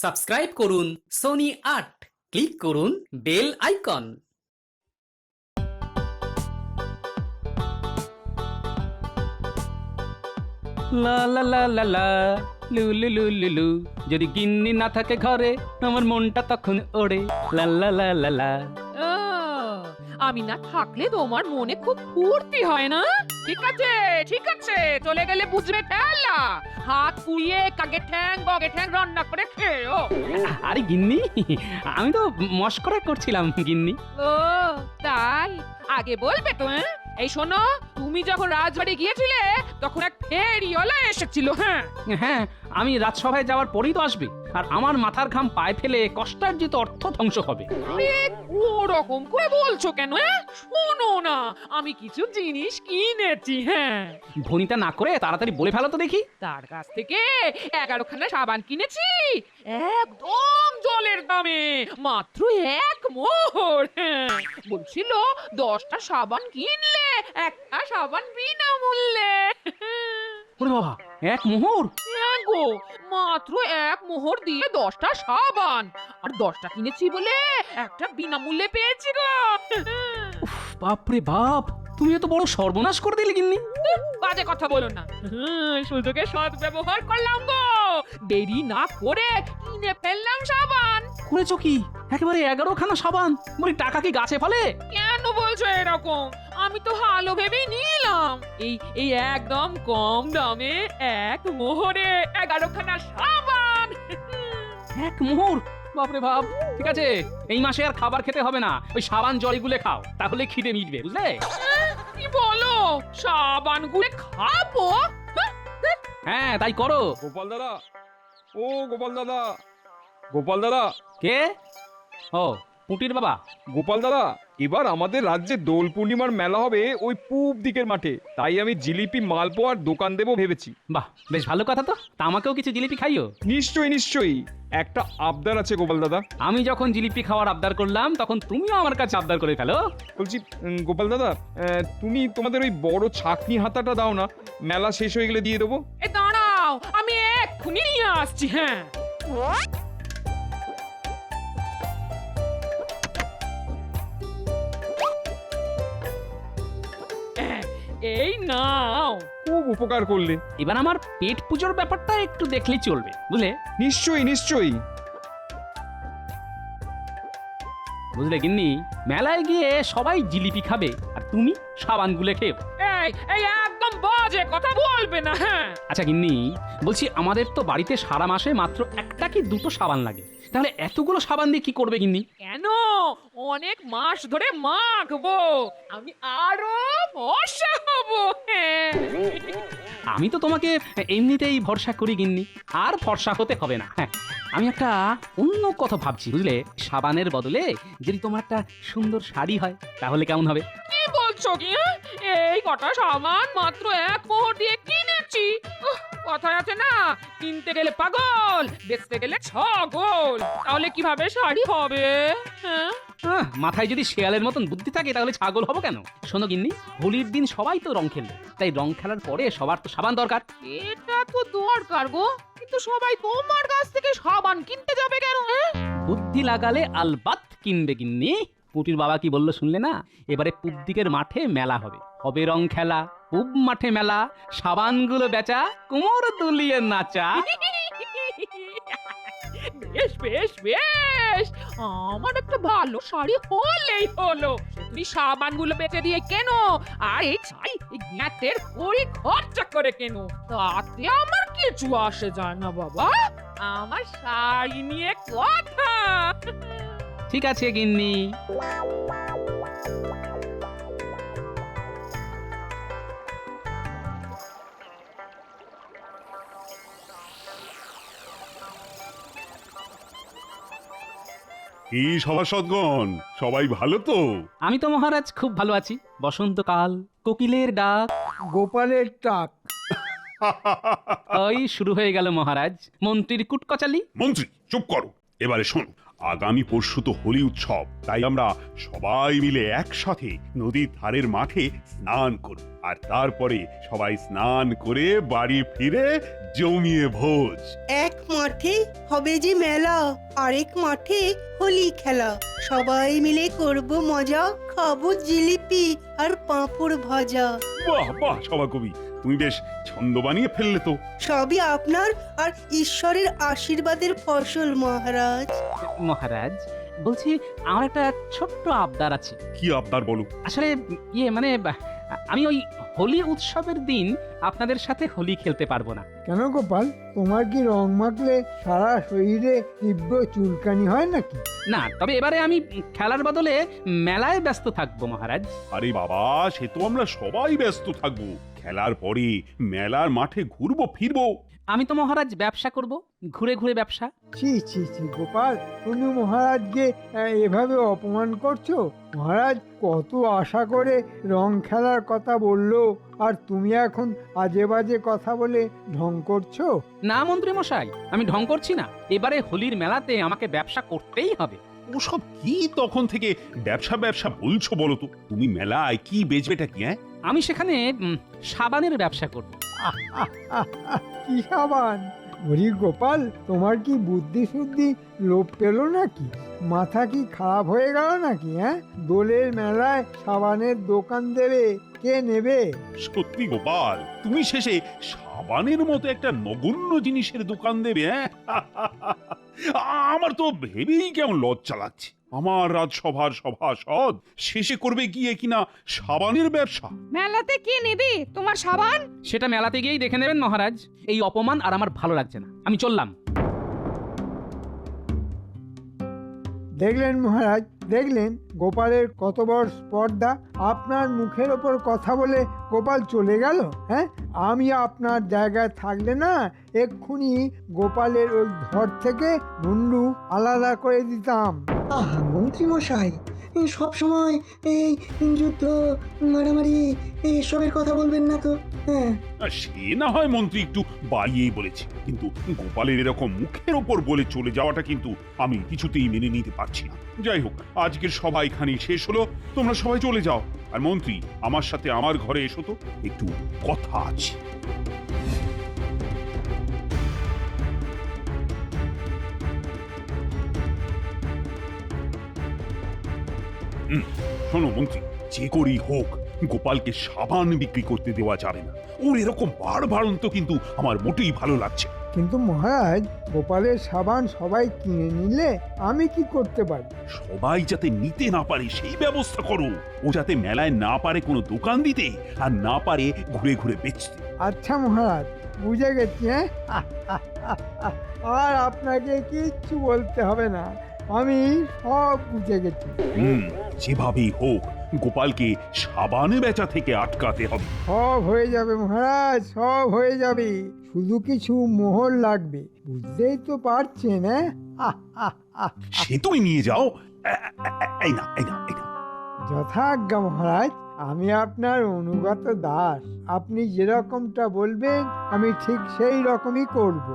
Subscribe করুন Sony ৮, click করুন bell icon. লা লা লা লা লা লু লু লু লু লু, যদি গিন্নি না থাকে ঘরে আমার মনটা তখন ওড়ে লা লা লা লা লা। ও, আমি না থাকলে তোমার মনে খুব ফুর্তি হয় না? ঠিক আছে ঠিক আছে, চলে গেলে বুঝবে ঠেলা। হাত পুড়িয়ে কাকে ঠ্যাং বগে ঠ্যাং রান্না করে খেও। আরে গিন্নি, আমি তো মস্করা করছিলাম গিন্নি। ও তাই, আগে বলবে তো। এই শোনো, তুমি যখন রাজবাড়ি গিয়েছিলে তখন এক ফেরিওয়ালা এসেছিল। হ্যাঁ হ্যাঁ, আমি রাজসভায় যাওয়ার পরেই তো আসবে, আর আমার মাথার ঘাম পায়ে ফেলে কষ্টার্জিত অর্থ ধ্বংস হবে। আরে ওরকম করে বলছো কেন? শোনো না, আমি কিছু জিনিস কিনেছি। হ্যাঁ, ভনিতা না করে তাড়াতাড়ি বলে ফেলো তো দেখি। তার কাছ থেকে 11খানা সাবান কিনেছি, একদম জলের দামে, মাত্র 1 মোহর। হ্যাঁ, বলছিল 10টা সাবান কিনলে একটা সাবান বিনামূল্যে। ওরে বাবা, 1 মোহর! হ্যাঁ গো, মাত্র 1 মোহর দিয়ে 10টা সাবান, আর 10টা কিনেছি বলে একটা বিনামূল্যে পেয়েছি গো। বাপরে বাপ, তুমি এত বড় সর্বনাশ করে দিলে গিন্নি। বাজে কথা বলো না, সুযোগে সৎ ব্যবহার করলাম গো, দেরি না করে কিনে ফেললাম সাবান। করেছো কি? একেবারে 11খানা সাবান! বলি টাকা কি গাছে ফলে? কেন বলছো এরকম? আমি তো ভালো ভেবেই নিলাম। এই একদম কম দামে 1 মোহরে 11খানা সাবান। 1 মোহর! বাপরে বাপ! ঠিক আছে, এই মাসে আর খাবার খেতে হবে না, ওই সাবান জল গুলে খাও, তাহলে খিদে মিটবে, বুঝলে? কি বলো, সাবান গুলে খাবো? হ্যাঁ, তাই করো। গোপাল দাদা, ও গোপাল দাদা, গোপাল দাদা, কে? ও, পুটির বাবা। গোপাল দাদা, এবার আমাদের রাজ্যে দোল পূর্ণিমার মেলা হবে ওই পূব দিকের মাঠে, তাই আমি জিলিপি মালপোয়ার দোকান দেবো ভেবেছি। বাহ, বেশ ভালো কথা তো। তা আমাকেও কিছু জিলিপি খাইও। নিশ্চয়ই নিশ্চয়ই, একটা আবদার আছে গোপাল দাদা। আমি যখন জিলিপি খাওয়ার আবদার করলাম, তখন তুমিও আমার কাছে আবদার করে ফেলো। বলছি গোপাল দাদা, তুমি তোমাদের ওই বড় ছাকনি হাতাটা দাও না, মেলা শেষ হয়ে গেলে দিয়ে দেবো। এ দাঁড়াও, আমি এক্ষুনি নিয়ে আসছি। হ্যাঁ, এই নাও। খুব উপকার করলে। এবার আমার পেট পুজোর ব্যাপারটা একটু দেখলেই চলবে, বুঝলে? নিশ্চয়ই নিশ্চয়ই। বুঝলে গিন্নি, মেলায় গিয়ে সবাই জিলিপি খাবে আর তুমি সাবান গুলে খেও। এই একদম বাজে কথা বলবে না। হ্যাঁ, আচ্ছা গিন্নি, বলছি আমাদের তো বাড়িতে সারা মাসে মাত্র 1টা কি 2টো সাবান লাগে, তাহলে এতগুলো সাবান দিয়ে কি করবে গিন্নি? কেন? অনেক মাস ধরে মাখবো, আমি আরো ফর্সা হবো। হ্যাঁ, আমি তো তোমাকে এমনিতেই ভরসা করি গিন্নি, আর ফর্সা হতে হবে না। হ্যাঁ, আমি একটা অন্য কথা ভাবছি, বুঝলে? সাবানের বদলে যদি তোমার একটা সুন্দর শাড়ি হয়, তাহলে কেমন হবে? কি বলছো কি? এই কটা সামান মাত্র 1 মোহর দিয়ে কিনেছি। কথায় আছে না, কিনতে গেলে পাগল, বেচতে গেলে ছাগল। তাহলে কিভাবে শাড়ি হবে? হ্যাঁ, মাথায় যদি শেয়ালের মতন বুদ্ধি থাকে, তাহলে ছাগল হবো কেন? শোনো গিন্নি, হোলির দিন সবাই তো রং খেলবে, তাই রং খেলার পরে সবার তো সাবান দরকার। এটা তো দরকার গো, কিন্তু সবাই তোমার কাছ থেকে সাবান কিনতে যাবে কেন? বুদ্ধি লাগালে আলবাত কিনবে গিন্নি। পুটির বাবা কি বললো শুনলে না? এবারে পূব দিকের মাঠে মেলা হবে, হবে রং খেলা, পূব মাঠে মেলা, সাবানগুলো বেচা, কোমর দুলিয়ে নাচা। বেশ বেশ বেশ, আমার একটা ভালো শাড়ি হলেই হলো। তুমি সাবানগুলো বেচে দিয়ে কেন, আর এই চাই এই জ্ঞাতের কড়ি খরচা করে কেন, তাতে আমার কিছু আসে যায় না বাবা। আমার শাড়ি নিয়ে কথা। ঠিক আছে গিন্নি। কি সভাসদগণ, সবাই ভালো তো? আমি তো মহারাজ খুব ভালো আছি। বসন্তকাল, কোকিলের ডাক, গোপালের টাক। ওই শুরু হয়ে গেল মহারাজ, মন্ত্রীর কুটকচালি। মন্ত্রী চুপ করো। এবারে শোনো, আগামী পরশু তো হোলি উৎসব, তাই আমরা সবাই মিলে একসাথে নদীর ধারের মাঠে স্নান করব, আর তারপরে সবাই স্নান করে বাড়ি ফিরে জমিয়ে ভোজ। এক মাঠে হবে যে মেলা, আরেক মাঠে হোলি খেলা। সবাই মিলে করব মজা, খাবো জিলিপি আর পাঁপড় ভাজা। বাহ বাহ সভাকবি, তুমি বেশ ছন্দ বানিয়ে ফেললে তো। সবই আপনার আর ঈশ্বরের আশীর্বাদের ফসল মহারাজ। মহারাজ, বলছি আমার একটা ছোট্ট আবদার আছে। কি আবদার বলো? আসলে মানে আমি ওই হোলি উৎসবের দিন আপনাদের সাথে হোলি খেলতে পারবো না। কেন গোপাল, তোমার কি রং মাখলে সারা শরীরে তীব্র চুলকানি হয় নাকি? না, তবে এবারে আমি খেলার বদলে মেলায় ব্যস্ত থাকবো মহারাজ। আরে বাবা, সে তো আমরা সবাই ব্যস্ত থাকবো। খেলার পরে মেলার মাঠে ঘুরবো ফিরবো। আমি তো মহারাজ ব্যবসা করব, ঘুরে ঘুরে ব্যবসা। ছি ছি ছি গোপাল, তুমি মহারাজকে এভাবে অপমান করছো। মহারাজ কত আশা করে রং খেলার কথা বললো, আর তুমি এখন আজে বাজে কথা বলে ঢং করছো। না মন্ত্রী মশাই, আমি ঢং করছি না। এবারে হোলির মেলাতে আমাকে ব্যবসা করতেই হবে। ওসব কি তখন থেকে ব্যবসা ব্যবসা বলছো বলো তো? তুমি মেলায় কি বেচবেটা কি? আমি সেখানে সাবানের ব্যবসা করব। কি সাবান? ওরে গোপাল, তোমার কি বুদ্ধি শুদ্ধি লোপ পেল নাকি? মাথা কি খারাপ হয়ে গেল নাকি? দোলের মেলায় সাবানের দোকান দেবে, কে নেবে? সত্যি গোপাল, তুমি শেষে সাবানের মতো একটা নগণ্য জিনিসের দোকান দেবে? আমার তো ভেবেই কেমন লজ্জা লাগছে। আমার রাজসভার সভাসদ শেষে করবে গিয়ে কিনা সাবানের ব্যবসা। মেলাতে কি নিবি তোমার সাবান? সেটা মেলাতে গিয়েই দেখে নেবেন মহারাজ। এই অপমান আর আমার ভালো লাগছে না, আমি চললাম। দেখলেন মহারাজ, দেখলেন গোপালের কত বড় স্পর্ধা। আপনার মুখের ওপর কথা বলে গোপাল চলে গেল। আমি আপনার জায়গায় থাকলে না এক্ষুনি গোপালের ওই ঘর থেকে মুন্ডু আলাদা করে দিতাম। আহা মন্ত্রী মশাই, সব সময় এই যুদ্ধ মারামারি এসবের কথা বলবেন না তো। হ্যাঁ, সে না হয় মন্ত্রী একটু বাড়িয়েই বলেছে, কিন্তু গোপালের এরকম মুখের ওপর বলে চলে যাওয়াটা কিন্তু আমি কিছুতেই মেনে নিতে পারছি না। যাই হোক, আজকের সভা এখানেই শেষ হলো। তোমরা সবাই চলে যাও। আর মন্ত্রী, আমার সাথে আমার ঘরে এসো তো, একটু কথা আছে। শোনো মন্ত্রী, যে করেই হোক গোপালকে সাবান বিক্রি করতে দেওয়া যাবে না। ওর এরকম বাড়বাড়ন্ত কিন্তু আমার মোটেই ভালো লাগছে। কিন্তু মহারাজ, গোপালের সাবান সবাই কিনে নিলে আমি কি করতে পারি? সবাই যাতে নিতে না পারে সেই ব্যবস্থা করো। ও যাতে মেলায় না পারে কোনো দোকান দিতে, আর না পারে ঘুরে ঘুরে বেচতে। আচ্ছা মহারাজ, বুঝে গেছি। আর আপনাকে কিচ্ছু বলতে হবে না, আমি সব বুঝে গেছি। যেভাবেই হোক গোপালকে সাবান বেচা থেকে আটকাতে হবে। সব হয়ে যাবে মহারাজ, সব হয়ে যাবে। শুধু কিছু মোহর লাগবে, বুঝতেই তো পারছেন। সে তুমি নিয়ে যাও। এই না, এই না, এই না। যথাজ্ঞা মহারাজ, আমি আপনার অনুগত দাস। আপনি যেরকমটা বলবেন আমি ঠিক সেই রকমই করব।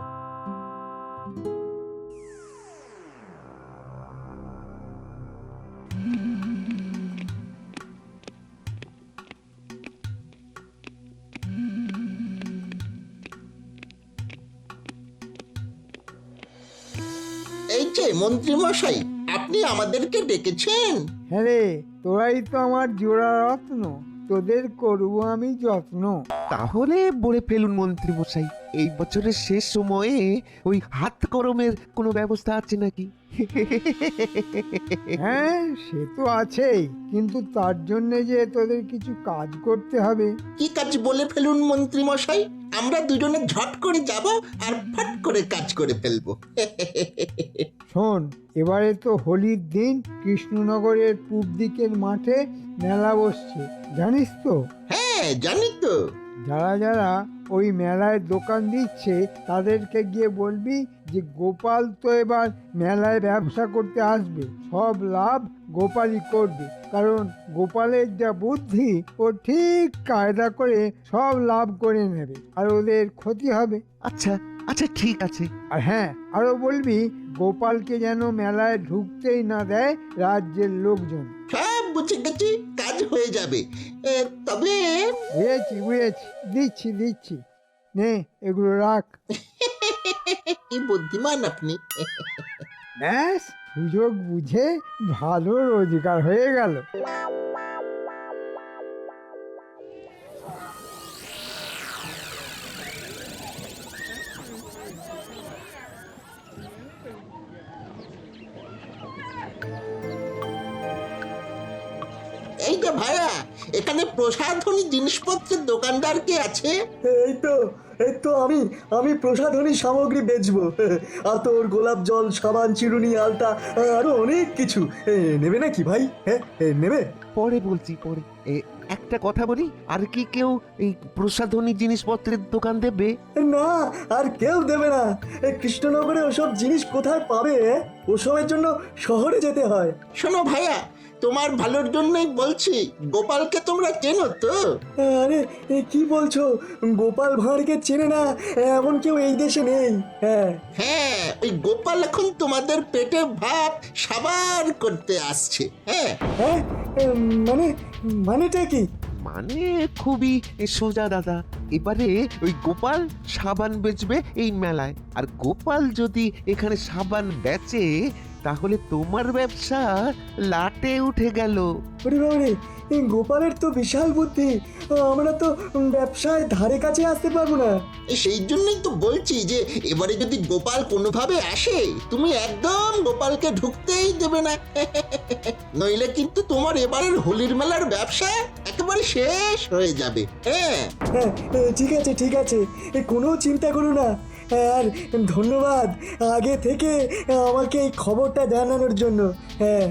এই যে মন্ত্রী মশাই, আপনি আমাদেরকে ডেকেছেন? হ্যাঁ রে, তোরাই তো আমার জোড়া রত্ন, তোদের করব আমি যত্ন। তাহলে বলে ফেলুন মন্ত্রী মশাই, এই বছরের শেষ সময়ে ওই হাত গরমের কোনো ব্যবস্থা আছে নাকি? হ্যাঁ, সে তো আছেই, কিন্তু তার জন্য যে তোদের কিছু কাজ করতে হবে। কি কাজ বলে ফেলুন মন্ত্রী মশাই, আমরা দুজনে ঝট করে যাব আর ফট করে কাজ করে ফেলবো। শোন, এবারে তো হোলির দিন কৃষ্ণনগরের পূব দিকের মাঠে মেলা বসছে, জানিস তো? হ্যাঁ জানি তো। যারা যারা ওই মেলায় দোকান দিচ্ছে তাদেরকে গিয়ে বলবি যে গোপাল তো এবার মেলায় ব্যবসা করতে আসবে, সব লাভ গোপালই করবে। কারণ গোপালের যা বুদ্ধি, ও ঠিক কায়দা করে সব লাভ করে নেবে, আর ওদের ক্ষতি হবে। আচ্ছা আচ্ছা ঠিক আছে। আর হ্যাঁ, আরো বলবি গোপালকে যেন মেলায় ঢুকতেই না দেয় রাজ্যের লোকজন। সব বুঝে গেছি, কাজ হয়ে যাবে। তবে বুঝেছি, দিচ্ছি। নে এগুলো রাখ। কি বুদ্ধিমান আপনি। ব্যাস, সুযোগ বুঝে ভালো রোজগার হয়ে গেল। এই যে ভাইয়া, এখানে প্রসাধনী জিনিসপত্রের দোকানদার কে আছে? এই তো আমি প্রসাধনী সামগ্রী বেচবো। আতর, গোলাপ জল, সাবান, চিরুনি, আলতা, আরো অনেক কিছু। নেবে নাকি ভাই? হ্যাঁ, নেবে? পরে বলছি, পরে। একটা কথা বলি, আর কি কেউ এই প্রসাধনী জিনিসপত্রের দোকান দেবে? না, আর কেউ দেবে না। কৃষ্ণনগরে ওসব জিনিস কোথায় পাবে? ওসবের জন্য শহরে যেতে হয়। শোনো ভাইয়া, তোমার ভালোর জন্যই বলছি, গোপালকে তোমরা চেনো তো? আরে কি বলছো? গোপাল ভাঁড়কে চেনে না এমন কেউ এই দেশে নেই। হ্যাঁ, ওই গোপাল এখন তোমাদের পেটে ভাত সাবার করতে আসছে। হ্যাঁ, মানেটা কি? মানে খুবই সোজা দাদা। এবারে ওই গোপাল সাবান বেচবে এই মেলায়, আর গোপাল যদি এখানে সাবান বেচে তাহলে তোমার ব্যবসা লাটে উঠে গেল। ওরে বাবারে, গোপালের তো বিশাল বুদ্ধি। আমরা তো ব্যবসায় ধারে কাছে আসতে পারবো না। সেই জন্যই তো বলছি যে এবারে যদি গোপাল কোনোভাবে আসে, তুমি একদম গোপালকে ঢুকতেই দেবে না। নইলে কিন্তু তোমার এবারের হোলির মেলার ব্যবসা একেবারে শেষ হয়ে যাবে। হ্যাঁ, ঠিক আছে, কোনো চিন্তা করো না। আর ধন্যবাদ আগে থেকে আমাকে এই খবরটা জানানোর জন্য। হ্যাঁ,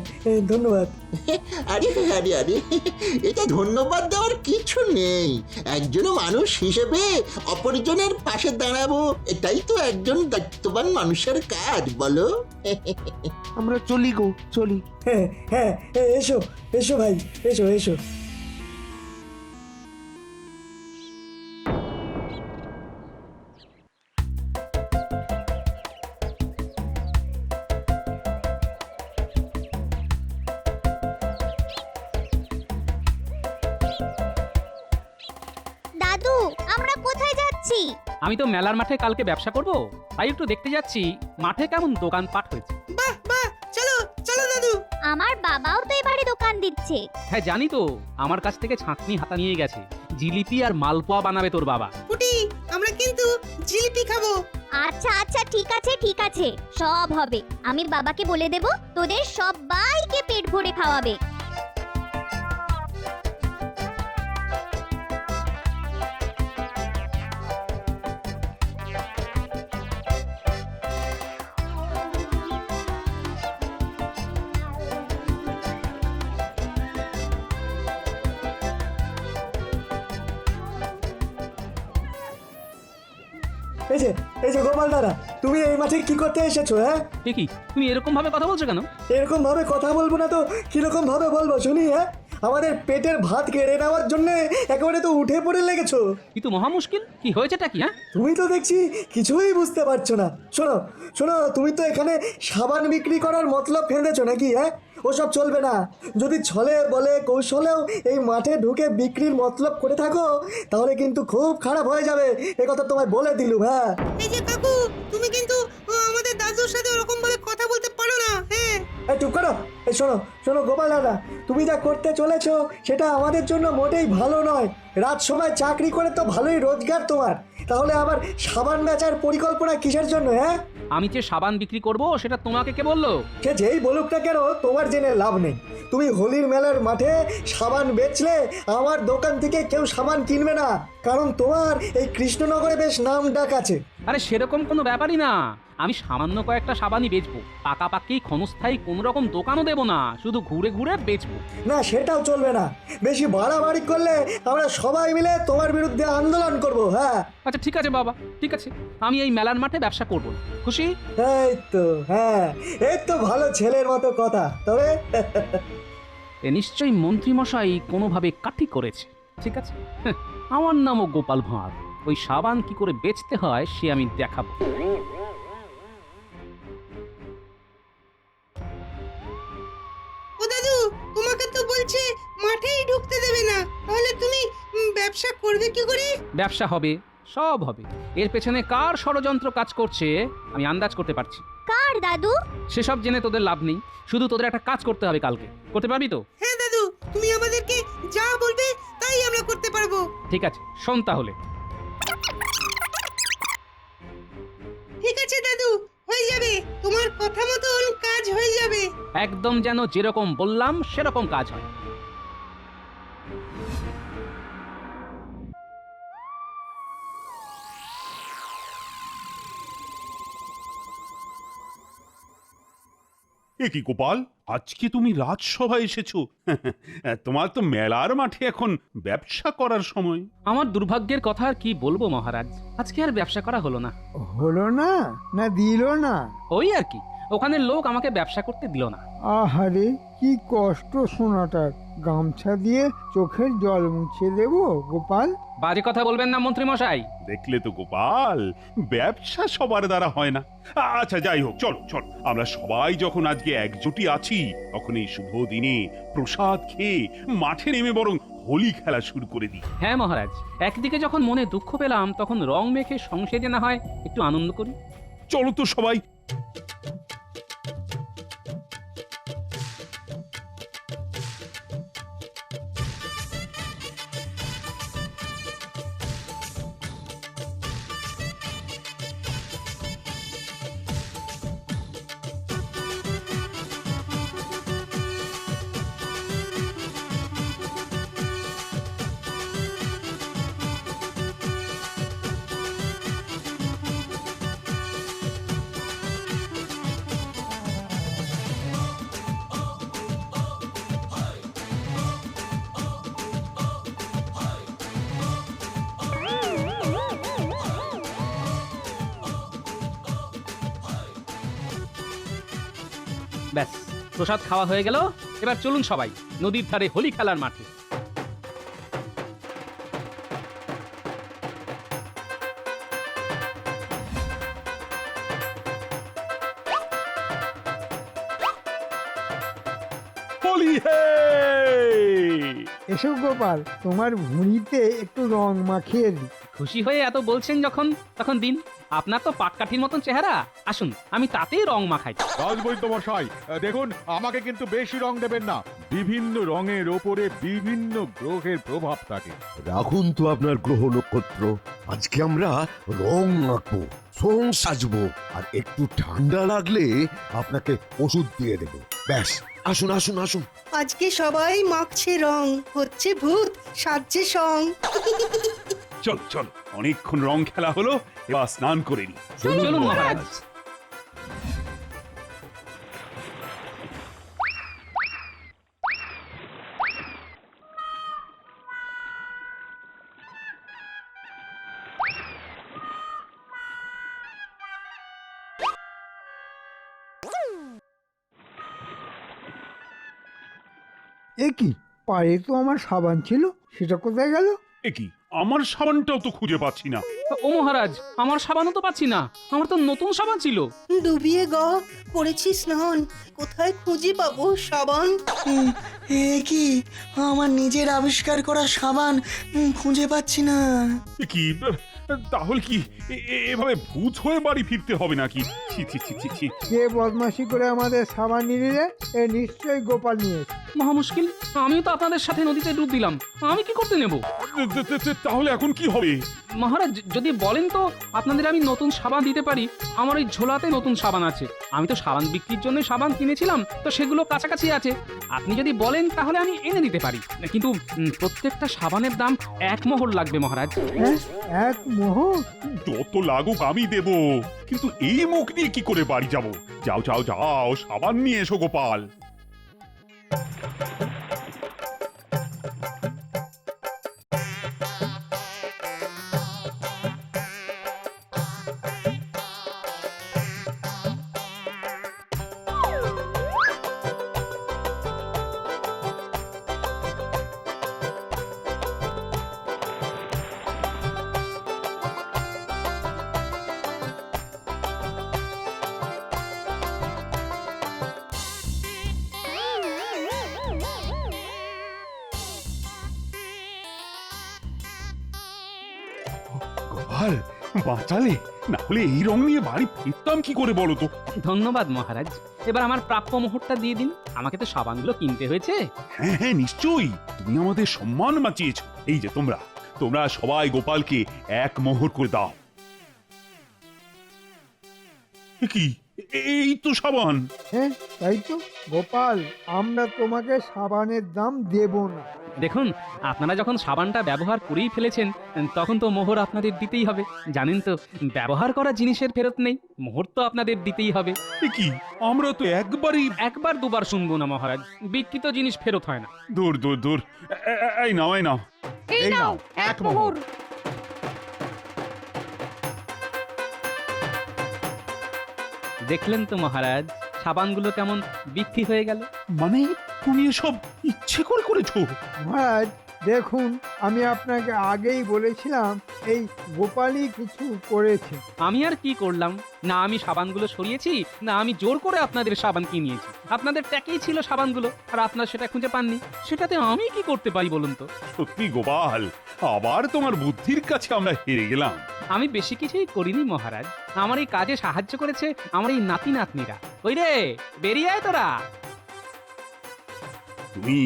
ধন্যবাদ। আরে এটা ধন্যবাদ দেওয়ার কিছু নেই। একজন মানুষ হিসেবে অপরজনের পাশে দাঁড়াবো, এটাই তো একজন দায়িত্ববান মানুষের কাজ, বলো? আমরা চলি গো, চলি। হ্যাঁ, এসো ভাই, এসো। দাদু, আমরা কোথায় যাচ্ছি? আমি তো মেলার মাঠে কালকে ব্যবসা করব, তাই একটু দেখতে যাচ্ছি মাঠে কেমন দোকানপাট হয়েছে। বাহ, চলো দাদু। আমার বাবাও তো এবারে দোকান দিচ্ছে। হ্যাঁ জানি তো, আমার কাছ থেকে ছাঁকনি হাতা নিয়ে গেছে। জিলিপি আর মালপোয়া বানাবে তোর বাবা। পুটি, আমরা কিন্তু জিলিপি খাবো। আচ্ছা, ঠিক আছে, সব হবে। আমি বাবাকে বলে দেব, তোদের সবাইকে পেট ভরে খাওয়াবে। এই যে গোপাল দাদা, তুমি এই মাঠে কি করতে এসেছো? হ্যাঁ, কি তুমি এরকম ভাবে কথা বলছো কেন? এরকম ভাবে কথা বলবো না তো কিরকম ভাবে বলবো শুনি? হ্যাঁ, আমাদের পেটের ভাত কেড়ে নেওয়ার জন্য একেবারে তো উঠে পড়ে লেগেছো। কিন্তু মহা মুশকিল, কি হয়েছেটা কি? হ্যাঁ, তুমি তো দেখছি কিছুই বুঝতে পারছো না। শোনো, তুমি তো এখানে সাবান বিক্রি করার মতলব ফেলেছো নাকি? হ্যাঁ, ওসব চলবে না। যদি ছলে বলে কৌশলেও এই মাঠে ঢুকে বিক্রির মতলব করে থাকো, তাহলে কিন্তু খুব খারাপ হয়ে যাবে। এ কথা তোমায় বলে দিলুম। হ্যাঁ, এই যে কাকু, তুমি কিন্তু আমাদের দাদুর সাথে ওরকম ভাবে কথা বলতে পারো না। হ্যাঁ, চুপ করো। শোনো গোপাল দাদা, তুমি যা করতে চলেছো সেটা আমাদের জন্য মোটেই ভালো নয়। রাত সময় চাকরি করে তো ভালোই রোজগার তোমার, তাহলে আবার সাবান বেচার পরিকল্পনা কিসের জন্য? হ্যাঁ, আমি যে সাবান বিক্রি করব সেটা তোমাকে কে বললো? সে যেই বলুক না কেন, তোমার জেনে লাভ নেই। তুমি হোলির মেলার মাঠে সাবান বেচলে আমার দোকান থেকে কেউ সাবান কিনবে না, কারণ তোমার এই কৃষ্ণনগরে বেশ নাম ডাক আছে। আরে সেরকম কোনো ব্যাপারই না, আমি সামান্য কয়েকটা সাবানই বেচবো। পাকাপাকি ক্ষণস্থায়ী কোনো রকম দোকানও দেবো না, শুধু ঘুরে ঘুরে বেচবো। না, সেটাও চলবে না। বেশি বাড়াবাড়ি করলে আমরা সবাই মিলে তোমার বিরুদ্ধে আন্দোলন করব। হ্যাঁ, আচ্ছা ঠিক আছে বাবা, ঠিক আছে, আমি এই মেলার মাঠে ব্যবসা করবো। খুশি? এই তো ভালো ছেলের মতো কথা। তবে এ নিশ্চয়ই মন্ত্রী মশাই কোনোভাবে কাঠি করেছে। ঠিক আছে, আমার নামও গোপাল ভাঁড়, ওই সাবান কি করে বেচতে হয় সে আমি দেখাবো। ও দাদু, তোমাকে তো বলছে মাঠেই ঢুকতে দেবে না, তাহলে তুমি ব্যবসা করবে কি করে? ব্যবসা হবে, সব হবে। এর পেছনে কার ষড়যন্ত্র কাজ করছে আমি আন্দাজ করতে পারছি। কার দাদু? সেসব জেনে তোদের লাভ নেই, শুধু তোদের একটা কাজ করতে হবে কালকে। করতে পারবি তো? হ্যাঁ দাদু, তুমি আমাদেরকে যা বলবে তাই আমরা করতে পারবো। ঠিক আছে, শোন তাহলে। ঠিক আছে দাদু, হয়ে যাবে, তোমার কথা মতন কাজ হয়ে যাবে। একদম যেন যেরকম বললাম সেরকম কাজ হয়। এ কি গোপাল, আজকে তুমি রাজসভায় এসেছো? তোমার তো মেলার মাঠে এখন ব্যবসা করার সময়। আমার দুর্ভাগ্যের কথা আর কি বলবো মহারাজ, আজকে আর ব্যবসা করা হলো না। হলো না না দিল না? ওই আর কি, ওখানের লোক আমাকে ব্যবসা করতে দিল না। আহারে, কি কষ্ট শোনাটার। গামছা দিয়ে চোখের জল মুছে দেব গোপাল? বাজে কথা বলবেন না মন্ত্রী মশাই। দেখলে তো গোপাল, ব্যবসা সবার দ্বারা হয় না। আচ্ছা যাই হোক, চলো চলো, আমরা সবাই যখন আজকে একজোটি আছি তখন এই শুভ দিনে প্রসাদ খেয়ে মাঠে নেমে বরং হোলি খেলা শুরু করে দিই। হ্যাঁ মহারাজ, একদিকে যখন মনে দুঃখ পেলাম তখন রং মেখে সংসেজে না হয় একটু আনন্দ করি। চলো তো সবাই। ব্যাস, প্রসাদ খাওয়া হয়ে গেল। এবার চলুন সবাই নদীর ধারে হোলি খেলার মাঠে। হোলি হে! এসো গোপাল, তোমার ভুঁড়িতে একটু রং মাখিয়ে দিই। খুশি হয়ে এত বলছেন যখন, তখন দিন। আপনার তো পাটকাঠির মতন চেহারা, আসুন আমি তাতেই রং মাখাই। রাজবৈদ্য মশাই, দেখুন আমাকে কিন্তু বেশি রং দেবেন না। বিভিন্ন রঙের ওপরে বিভিন্ন গ্রহের প্রভাব থাকে। রাখুন তো আপনার গ্রহ নক্ষত্র। আজকে আমরা রং আঁকবো, সোং সাজবো, আর একটু ঠান্ডা লাগলে আপনাকে ওষুধ দিয়ে দেব। ব্যাস, আসুন আসুন আসুন। আজকে সবাই মাখছে রং, হচ্ছে ভূত, সাজছে সং। চলো চলো, অনেকক্ষণ রং খেলা হলো, এবার স্নান করে নি। চলুন মহারাজ। এ কি, পায়ে তো আমার সাবান ছিল, সেটা কোথায় গেল? এ কি, আমার সাবানটাও তো খুঁজে পাচ্ছি না। ও মহারাজ, আমার সাবানও তো পাচ্ছি না। আমার তো নতুন সাবান ছিল। ডুবিয়ে করেছি স্নান, কোথায় খুঁজে পাবো সাবান? এ কি, আমার নিজের আবিষ্কার করা সাবান খুঁজে পাচ্ছি না। এ কি, তাহলে কি এভাবে ভূত হয়ে বাড়ি ফিরতে হবে নাকি? ছি ছি ছি ছি ছি। কে বদমাশি করে আমাদের সাবান নিয়ে রে? এ নিশ্চয়ই গোপাল নিয়েছে। মহা মুশকিল, আমিও তো আপনাদের সাথে নদীতে ডুব দিলাম, আমি কি করতে নেব? তাহলে এখন কি হবে? মহারাজ যদি বলেন তো আপনাদের আমি নতুন সাবান দিতে পারি। আমার ওই ঝোলাতে নতুন সাবান আছে, আমি তো সাবান বিক্রির জন্য সাবান কিনেছিলাম, তো সেগুলো কাছাকাছি আছে। আপনি যদি বলেন তাহলে আমি এনে দিতে পারি, কিন্তু প্রত্যেকটা সাবানের দাম 1 মোহর লাগবে মহারাজ। হ্যাঁ, 1 মোহর? যত লাগুক আমি দেব, কিন্তু এই মুখ নিয়ে কি করে বাড়ি যাব? যাও যাও যাও, সাবান নিয়ে এসো গোপাল। গোপাল বাঁচালে, না হলে এই রং নিয়ে বাড়ি ফিরতাম কি করে বলো তো? ধন্যবাদ মহারাজ। এবার আমার প্রাপ্য মোহরটা দিয়ে দিন, আমাকে তো সাবানগুলো কিনতে হয়েছে। হ্যাঁ হ্যাঁ নিশ্চয়ই, তুমি আমাদের সম্মান বাঁচিয়েছো। এই যে তোমরা তোমরা সবাই গোপালকে এক মোহর করে দাও। এ কি, এই তো সাবান। হ্যাঁ তাই তো গোপাল, আমরা তোমাকে সাবানের দাম দেব না। দেখুন, আপনারা যখন সাবানটা ব্যবহার করেই ফেলেছেন, তখন তো মোহর আপনাদের দিতেই হবে। জানেন তো, ব্যবহার করা জিনিসের ফেরত নেই, মোহর তো আপনাদের দিতেই হবে। এ কি, আমরা তো একবারই। একবার দুবার শুনবো না মহারাজ, বিকৃত জিনিস ফেরত হয় না। দূর দূর দূর, এই নাও এই নাও। এই নাও এক মোহর। দেখলেন তো মহারাজ, সাবানগুলো কেমন বিক্রি হয়ে গেল। মানে তুমি এসব ইচ্ছে করে করেছো? মহারাজ দেখুন, আমি আপনাকে আগেই বলেছিলাম এই গোপালই কিছু করেছে। আমি আর কি করলাম? না আমি সাবানগুলো সরিয়েছি, না আমি জোর করে আপনাদের সাবান কিনিয়েছি। আপনাদের ট্যাকেই ছিল সাবানগুলো, আর আপনারা সেটা খুঁজে পাননি। সেটাতে আমি কি করতে পারি বলুন তো? সত্যি গোপাল, আবার তোমার বুদ্ধির কাছে আমরা হেরে গেলাম। আমি বেশি কিছুই করিনি মহারাজ, আমার এই কাজে সাহায্য করেছে আমার এই নাতি নাতনিরা। ওই রে, বেরিয়ে আয় তোরা। তুমি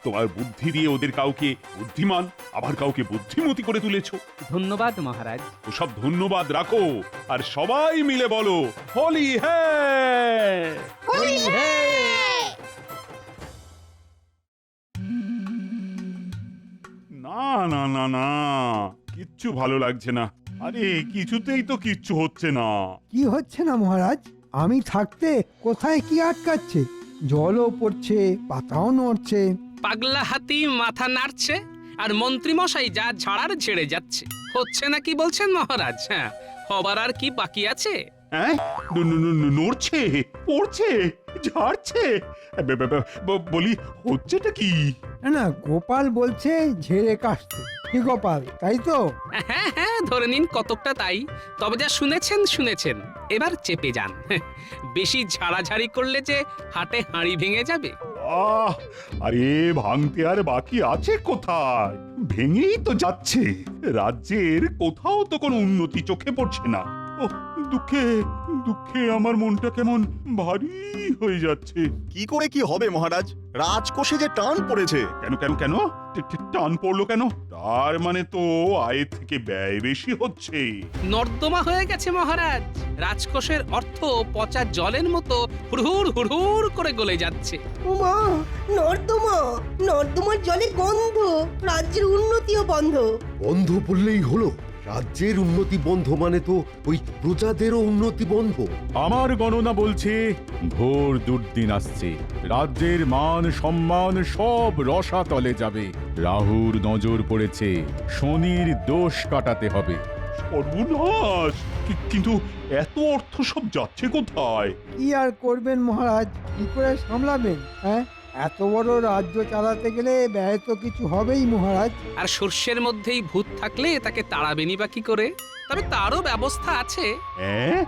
তোমার বুদ্ধি দিয়ে ওদের কাউকে বুদ্ধিমান, আবার কাউকে বুদ্ধিমতী করে তুলেছো। ধন্যবাদ মহারাজ। ওসব ধন্যবাদ রাখো, আর সবাই মিলে বলো হোলি হ্যায়। হোলি না না না না, কিচ্ছু ভালো লাগছে না। আরে কিছুতেই তো কিচ্ছু হচ্ছে না। কি হচ্ছে না মহারাজ? আমি থাকতে কোথায় কি আটকাচ্ছে? জলও পড়ছে, পাতাও নড়ছে। পাগলা হাতি মাথা নাড়ছে, আর মন্ত্রী মশাই যা ঝাড়ার ঝেড়ে যাচ্ছে। হচ্ছে না কি বলছেন মহারাজ? হ্যাঁ, হবার আর কি বাকি আছে? হ্যাঁ, নড়ছে, পড়ছে, ঝাড়ছে। বলি হচ্ছেটা কি? না না, গোপাল বলছে ঝেড়ে কাশতে। কি গোপাল, তাই তো? হ্যাঁ হ্যাঁ, ধরে নিন কতকটা তাই। তবে যা শুনেছেন শুনেছেন, এবার চেপে যান। বেশি ঝাড়াঝাড়ি করলে যে হাটে হাঁড়ি ভেঙে যাবে। আরে ভাঙতে আর বাকি আছে কোথায়? ভেঙেই তো যাচ্ছে। রাজ্যের কোথাও তো কোনো উন্নতি চোখে পড়ছে না। ও দুঃখে দুঃখে আমার মনটা কেমন ভারী হয়ে যাচ্ছে। কি করে কি হবে মহারাজ? রাজকোষে যে টান পড়েছে। কেন কেন কেন? টান পড়লো কেন? তার মানে তো আয়ের থেকে ব্যয় বেশি হচ্ছে। নর্দমা হয়ে গেছে মহারাজ। রাজকোষের অর্থ পচা জলের মতো হুড়হুড় হুড়হুড় করে গলে যাচ্ছে। উমা, নর্দমা, নর্দমার জলে গন্ধ, রাজ্যের উন্নতিও বন্ধ। বন্ধ বললেই হলো? রাজ্যের উন্নতি বন্ধ মানে তো ওই প্রজাদেরও উন্নতি বন্ধ। আমার গণনা বলছে ঘোর দুর্দিন আসছে, রাজ্যের মান সম্মান সব রসাতলে যাবে। রাহুর নজর পড়েছে, শনির দোষ কাটাতে হবে। সর্বনাশ! কিন্তু এত অর্থ সব যাচ্ছে কোথায়? কি আর করবেন মহারাজ, কি করে সামলাবেন? হ্যাঁ, এত বড় রাজ্য চালাতে গেলে ব্যয় তো কিছু হবেই মহারাজ। আর সর্ষের মধ্যেই ভূত থাকলে তাকে তাড়াবেনি বা কি করে? তবে তারও ব্যবস্থা আছে। হ্যাঁ,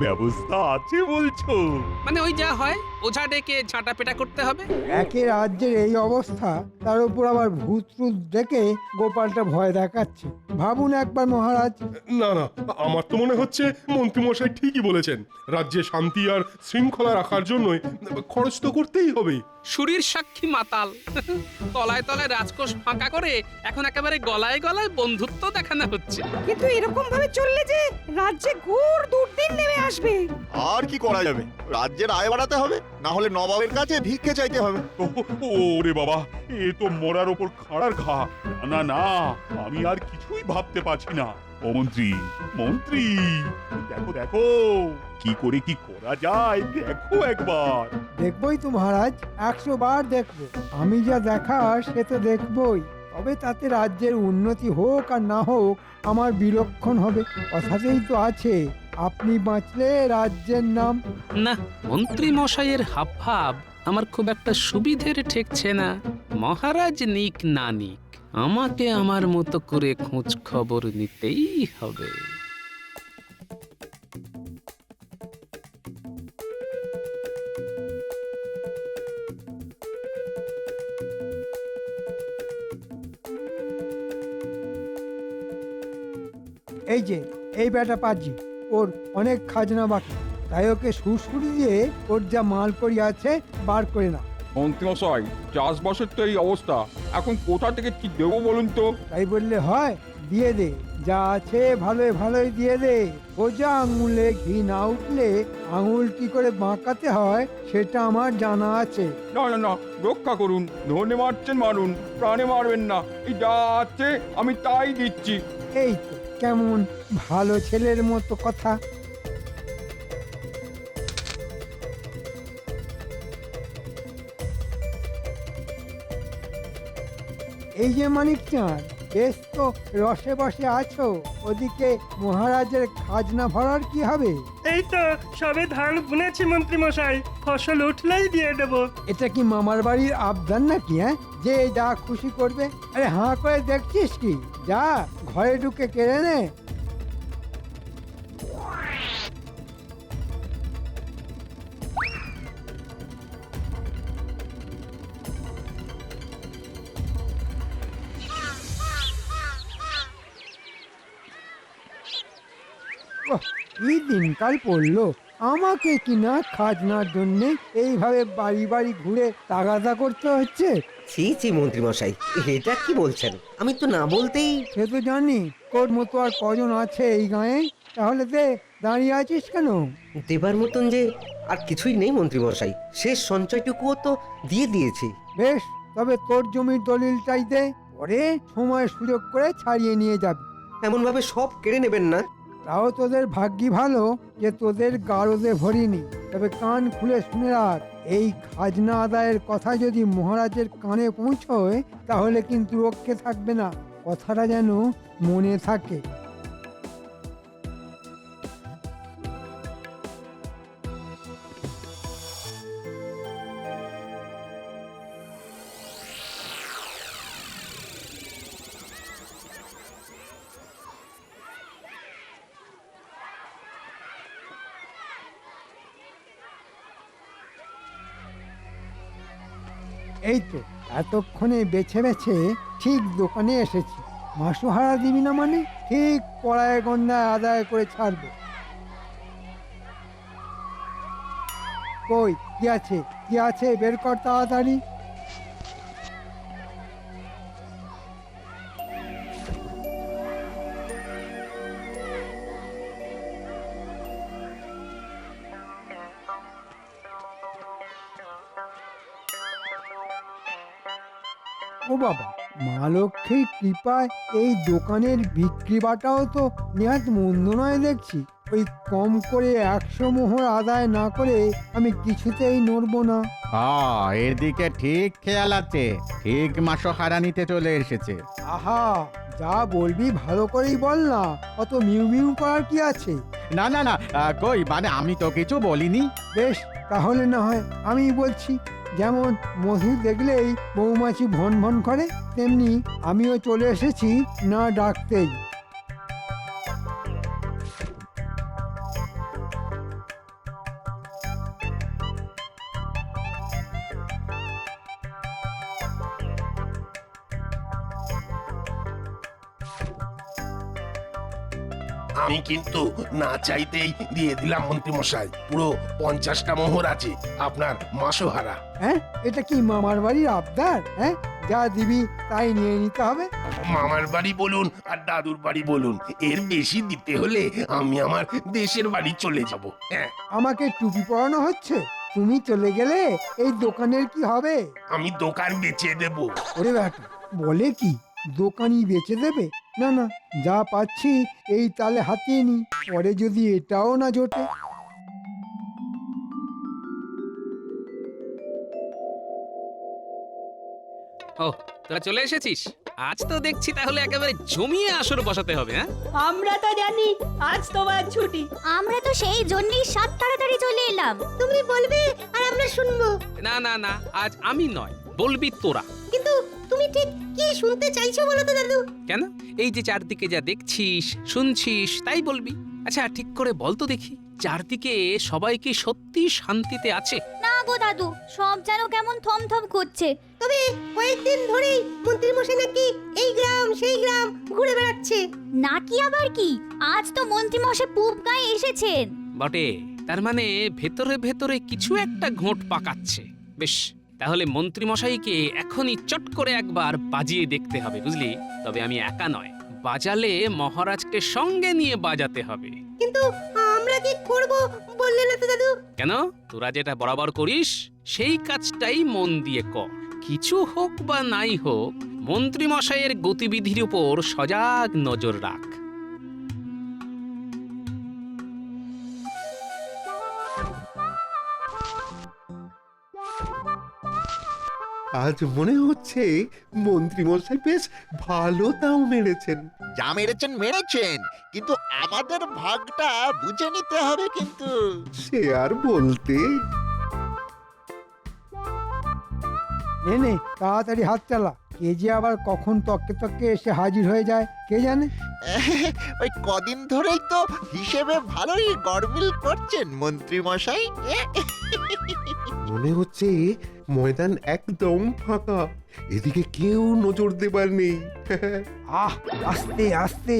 ব্যবস্থা আছে বলছো? মানে ওই যা হয়, ওঝা ডেকে ঝাঁটা পেটা করতে হবে। একে রাজ্যের এই অবস্থা, তার উপর আবার ভূত টুত ডেকে গোপালটা ভয় দেখাচ্ছে। ভাবুন একবার মহারাজ। না না, আমার তো মনে হচ্ছে মন্ত্রীমশাই ঠিকই বলেছেন। রাজ্যে শান্তি আর শৃঙ্খলা রাখার জন্যই খরচ তো করতেই হবে। সুরীর সাক্ষী মাতাল। তলায় তলায় রাজকোষ ফাঁকা করে এখন একেবারে গলায় গলায় বন্ধুত্ব দেখানো হচ্ছে। কিন্তু এরকম ভাবে চললে যে রাজ্যে ঘোর দুর্দিন নেমে আসবে। আর কি করা যাবে? রাজ্যের আয় বাড়াতে হবে, না হলে নবাবের কাছে ভিক্ষে চাইতে হবে। ওরে বাবা, এ তো মরার ওপর খাড়ার ঘা। না না, আমি আর কিছুই ভাবতে পারছি না। ও মন্ত্রী, মন্ত্রী, দেখো দেখো, কি করে কি করা যায় দেখো একবার। দেখবই তো মহারাজ, 100 বার দেখবো। আমি যা দেখার সে তো দেখবই। তবে তাতে রাজ্যের উন্নতি হোক আর না হোক, আমার বিলক্ষণ হবে। কথাতেই তো আছে, আপনি বাঁচলে রাজ্যের নাম। না, মন্ত্রী মশাইয়ের হাবভাব আমার খুব একটা সুবিধের ঠেকছে না। মহারাজ নিক না নিক, আমাকে আমার মতো করে খোঁজ খবর নিতেই হবে। এই যে এই বেটা পাজি, ওর অনেক খাজনা বাকি, তাই ওকে সুরসুরি দিয়ে ওর যা মাল করি আছে বার করে না। মন্ত্রীমশাই চাষবাসের তো এই অবস্থা, এখন কোথা থেকে কি দেবো বলুন তো? তাই বললে হয়? দিয়ে দে, যা আছে ভালোই ভালোই দিয়ে দে। সোজা আঙুলে ঘি না উঠলে আঙুল কি করে বাঁকাতে হয় সেটা আমার জানা আছে। না না না, রক্ষা করুন, ধনে মারছেন মারুন, প্রাণে মারবেন না। এই যা আছে আমি তাই দিচ্ছি। এই তো কেমন ভালো ছেলের মতো কথা। এই যে মানিক চাঁদ, বেশ তো রসে বসে আছো, ওদিকে মহারাজের খাজনা ভরার কি হবে? এই তো সবে ধান বুনেছি মন্ত্রী মশাই, ফসল উঠলেই দিয়ে দেব। এটা কি মামার বাড়ির আবদার নাকি? যে যা খুশি করবে? আরে হাঁ করে দেখছিস কি? যা ঘরে ঢুকে কেড়ে নে। কি দিনকাল পড়লো, আমাকে কিনা খাজনার জন্য এইভাবে বাড়ি বাড়ি ঘুরে তাগাদা করতে হচ্ছে। ছি ছি মন্ত্রী মশাই, এটা কি বলছেন? আমি তো না বলতেই। সে তো জানি, তোর মতো আর কজন আছে এই গায়ে? তাহলে দাঁড়িয়ে আছিস কেন? দেবার মতন যে আর কিছুই নেই মন্ত্রী মশাই, শেষ সঞ্চয়টুকুও তো দিয়ে দিয়েছি। বেশ, তবে তোর জমির দলিল চাইতে পরে সময় সুযোগ করে ছাড়িয়ে নিয়ে যাবি। এমন ভাবে সব কেড়ে নেবেন না। তাও তোদের ভাগ্যি ভালো যে তোদের গারদে ভরিনি। তবে কান খুলে শুনে রাখ, এই খাজনা আদায়ের কথা যদি মহারাজের কানে পৌঁছয় তাহলে কিন্তু রক্ষে থাকবে না। কথাটা যেন মনে থাকে। এই তো এতক্ষণে বেছে বেছে ঠিক দোকানে এসেছি। মাসোহারা দিবি না মানে? ঠিক পড়ায় গন্ডায় আদায় করে ছাড়বো। কই কি আছে, কি আছে বের কর তাড়াতাড়ি। ও বাবা, মা লক্ষ্মীর কৃপায় এই দোকানের বিক্রি বাটাও তো নেহাত মন্দ নয় দেখছি। ওই কম করে 100 মোহর আদায় না করে আমি কিছুতেই নড়বো না। এদিকে ঠিক খেয়াল আছে, ঠিক মাসোহারা নিতে চলে এসেছে। আহা, যা বলবি ভালো করেই বল না, অত মিউ মিউ করার কি আছে? না না না, কই মানে আমি তো কিছু বলিনি। বেশ, তাহলে না হয় আমি বলছি। যেমন মধু দেখলেই মৌমাছি ভন ভন করে, তেমনি আমিও চলে এসেছি না ডাকতেই। আমি কিন্তু না চাইতেই দিয়ে দিলাম মন্ত্রী মশাই, পুরো 50টা মোহর আছে আপনার মাসোহারা। হ্যাঁ, এটা কি মামার বাড়ির আবদার? হ্যাঁ, যা দিবি তাই নিয়ে নিতে হবে। মামার বাড়ি বলুন আর দাদুর বাড়ি বলুন, এর বেশি দিতে হলে আমি আমার দেশের বাড়ি চলে যাব। হ্যাঁ, আমাকে টুপি পরানো হচ্ছে? তুমি চলে গেলে এই দোকানের কি হবে? আমি দোকান বেচে দেব। ওরে বেটা, বলে কি দোকানই বেচে দেবে? না না, যা পাচ্ছি এই তালে হাতিয়ে নি, পরে যদি এটাও না জোটে। ও, তোরা চলে এসেছিস? আজ তো দেখছি তাহলে একেবারে জমিয়ে আসর বসাতে হবে। হ্যাঁ, আমরা তো জানি আজ তোমার ছুটি। আমরা তো সেই জন্যই সাত তাড়াতাড়ি চলে এলাম। তুমি বলবে আর আমরা শুনবো। না না না, আজ আমি নয়, বলবি তোরা। কিন্তু তুমি ঠিক কি শুনতে চাইছো বলো তো দাদু? কেন, এই যে চারদিকে যা দেখছিস শুনছিস তাই বলবি। আচ্ছা ঠিক করে বল তো দেখি, চারদিকে সবাই কি সত্যি শান্তিতে আছে? না গো দাদু, সব যেন কেমন থমথম করছে। তবে কয়েকদিন ধরেই মন্ত্রী মশাই নাকি এই গ্রাম সেই গ্রাম ঘুরে বেড়াচ্ছে। নাকি আবার কি? আজ তো মন্ত্রী মশাই পূব গায়ে এসেছেন। বটে, তার মানে ভেতরে ভেতরে কিছু একটা ঘোট পাকাচ্ছে। বেশ, তাহলে মন্ত্রী মশাইকে এখনই চট করে একবার বাজিয়ে দেখতে হবে, বুঝলি? তবে আমি একা নয়, বাজালে মহারাজকে সঙ্গে নিয়ে বাজাতে হবে। কিন্তু আমরা কি করব বললে না তো দাদু? কেন, তোরা যেটা বরাবর করিস সেই কাজটাই মন দিয়ে কর। কিছু হোক বা নাই হোক, মন্ত্রী মশাইয়ের গতিবিধির উপর সজাগ নজর রাখ। আজ মনে হচ্ছে মন্ত্রী মশাই বেশ ভালো তাও মেরেছেন। যা মেরেছেন মেরেছেন, কিন্তু আমাদের ভাগটা বুঝে নিতে হবে কিন্তু। সে আর বলতে। নে নে তাড়াতাড়ি হাত চালা, কে যে আবার কখন তককে তককে এসে হাজির হয়ে যায় কে জানে। ওই কদিন ধরেই তো হিসেবে ভালোই গড়মিল করছেন মন্ত্রী মশাই। মনে হচ্ছে ময়দান একদম ফাঁকা, এদিকে কেউ নজর দেবার নেই। আহ, আস্তে আস্তে,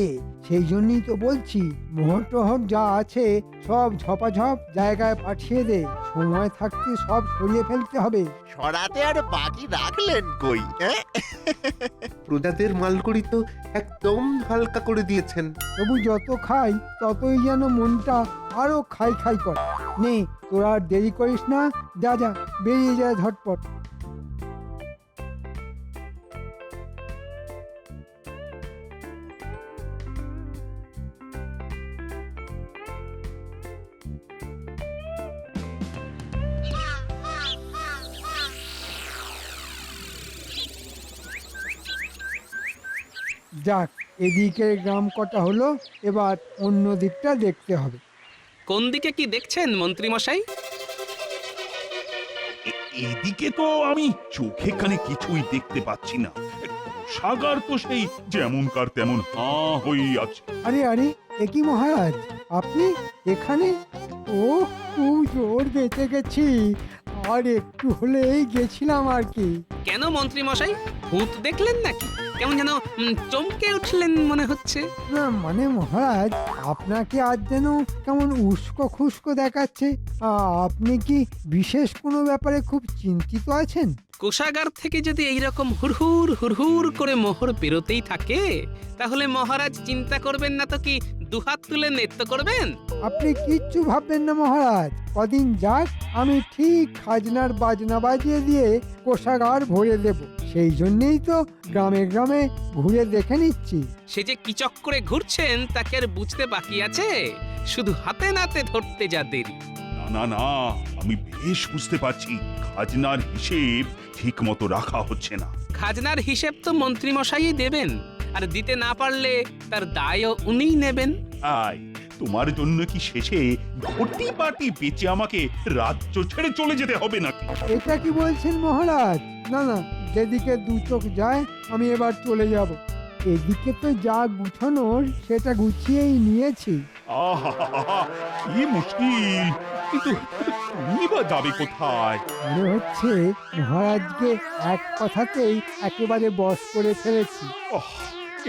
সেই জন্যই তো বলছি মোহর টোহর যা আছে সব ঝপাঝপ জায়গায় পাঠিয়ে দে, সময় থাকতে সব সরিয়ে ফেলতে হবে। সরাতে আর বাকি রাখলেন কই? প্রজাদের মালকড়ি তো একদম হালকা করে দিয়েছেন। তবু যত খাই ততই যেন মনটা আরো খাই খাই করে। নে, তোরা আর দেরি করিস না, যা যা বেরিয়ে যায় ঝটপট। যাক, এদিকের গ্রাম কটা হলো, এবার অন্য দিকটা দেখতে হবে। কোন দিকে কি দেখছেন মন্ত্রী মশাই? এদিকে তো আমি চোখে কানে কিছুই দেখতে পাচ্ছি না। সাগার তো সেই যেমনকার তেমন হাঁ হয়েই আছে। আরে আরে, একই মহারাজ, আপনি এখানে? ও, খুব জোর বেঁচে গেছি, আর একটু হলেই গেছিলাম আর কি। কেন মন্ত্রী মশাই, ভূত দেখলেন নাকি? কেমন যেন চমকে উঠলেন মনে হচ্ছে। না মানে মহারাজ, আপনাকে আজ যেন কেমন উস্কো খুস্কো দেখাচ্ছে। আপনি কি বিশেষ কোনো ব্যাপারে খুব চিন্তিত আছেন? কোষাগার থেকে যদি এইরকম হুড়হুড় হুড়হুড় করে মোহর বেরোতেই থাকে, তাহলে মহারাজ চিন্তা করবেন না তো কি দুহাত তুলে নৃত্য করবেন? আপনি কিচ্ছু ভাববেন না মহারাজ, কদিন যাক আমি ঠিক খাজনার বাজনা বাজিয়ে দিয়ে কোষাগার ভরে দেব। সেই জন্যই তো গ্রামে গ্রামে ঘুরে দেখে নিচ্ছি। সে যে কি চক্করে ঘুরছেন তাকে আর বুঝতে বাকি আছে? শুধু হাতে নাতে ধরতে যা দেরি। না না না, আমি বেশ বুঝতে পারছি খাজনার হিসেব ঠিক মতো রাখা হচ্ছে না। খাজনার হিসেব তো মন্ত্রী মশাইই দেবেন, আর দিতে না পারলে তার দায়ও উনিই নেবেন। আয়, তোমার জন্য কি শেষে ঘটি বাটি বেচে আমাকে রাজ্য ছেড়ে চলে যেতে হবে নাকি? এটা কি বলছেন মহারাজ? না না, যেদিকে দু চোখ যায় আমি এবার চলে যাব। এদিকে তো যা গুছানোর সেটা গুছিয়েই নিয়েছি। আহা, কি মুশকিল! কিন্তু তুমি বা যাবে কোথায়? মনে হচ্ছে মহারাজকে এক কথাতেই একেবারে বশ করে ফেলেছি।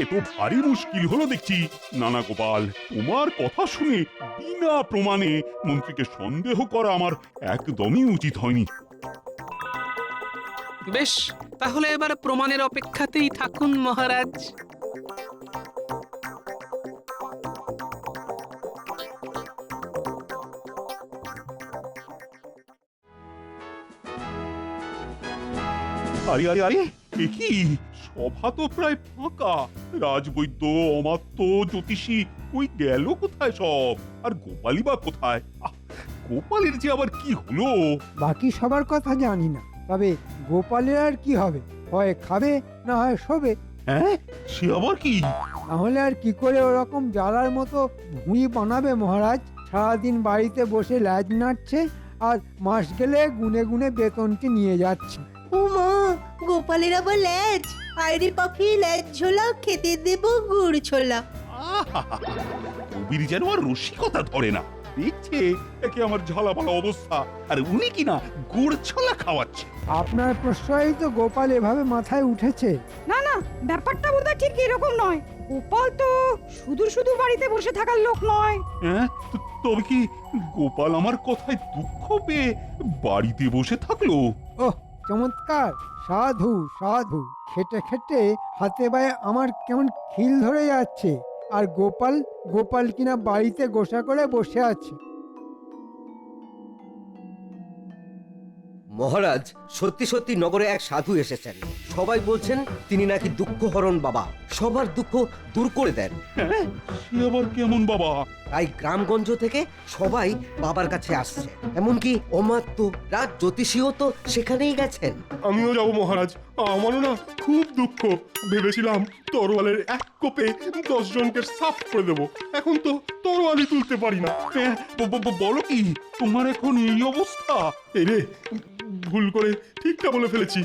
এ তো ভারী মুশকিল হলো দেখছি। নানা গোপাল, তোমার কথা শুনে বিনা প্রমাণে মন্ত্রীকে সন্দেহ করা আমার একদমই উচিত হয়নি। বেশ, তাহলে এবার প্রমাণের অপেক্ষাতেই থাকুন মহারাজ। আরে আরে আরে, এ কি? সভা তো প্রায় ফাঁকা। রাজবৈদ্য, অমাত্য, জ্যোতিষী কই গেল কোথায় সব? আর গোপালই বা কোথায়? গোপালের যে আবার কি হলো? বাকি সবার কথা জানি না, তবে গোপালের আর কি হবে, হয় খাবে না হয় শোবে। হ্যাঁ, সে আবার কি? তাহলে আর কি করে ওরকম জ্বালার মতো ভুঁড়ি বানাবে মহারাজ? সারাদিন বাড়িতে বসে ল্যাজ নাড়ছে, আর মাস গেলে গুনে গুনে বেতনটি নিয়ে যাচ্ছে। ও মা, গোপালের আবার ল্যাজ? আইরে পাখি, ল্যাজ ঝোলা খেতে দেব গুড় ছোলা। কবির যেন আর রসিকতা ধরে না। দেখছে একে আমার ঝালাপালা অবস্থা, আর উনি কিনা গুড় ছোলা খাওয়াচ্ছে। আপনার প্রশ্রয়ই তো গোপাল এভাবে মাথায় উঠেছে। না না, ব্যাপারটা বোধহয় ঠিক এরকম নয়। গোপাল তো শুধু শুধু বাড়িতে বসে থাকার লোক নয়। হ্যাঁ, তবে কি গোপাল আমার কথায় দুঃখ পেয়ে বাড়িতে বসে থাকলো? ওহ, চমৎকার! সাধু সাধু! খেটে খেটে হাতে পায়ে আমার কেমন খিল ধরে যাচ্ছে, আর গোপাল গোপাল কিনা বাড়িতে গোসা করে বসে আছে। মহারাজ, সত্যি সত্যি নগরে এক সাধু এসেছেন। সবাই বলছেন তিনি নাকি দুঃখহরণ বাবা, সবার দুঃখ দূর করে দেন। হ্যাঁ, সে আবার কেমন বাবা? তাই গ্রামগঞ্জ থেকে সবাই বাবার কাছে আসছে, এমনকি অমাত্য রাজ জ্যোতিষীও তো সেখানেই গেছেন। আমিও যাব মহারাজ, আমারও না খুব দুঃখ। ভেবেছিলাম তরোয়ালের এক কোপে 10 জনকে সাফ করে দেবো, এখন তো তরোয়ালই তুলতে পারি না। হ্যাঁ, বলো কি তোমার এখন এই অবস্থা? এই রে, ভুল করে ঠিকটা বলে ফেলেছি।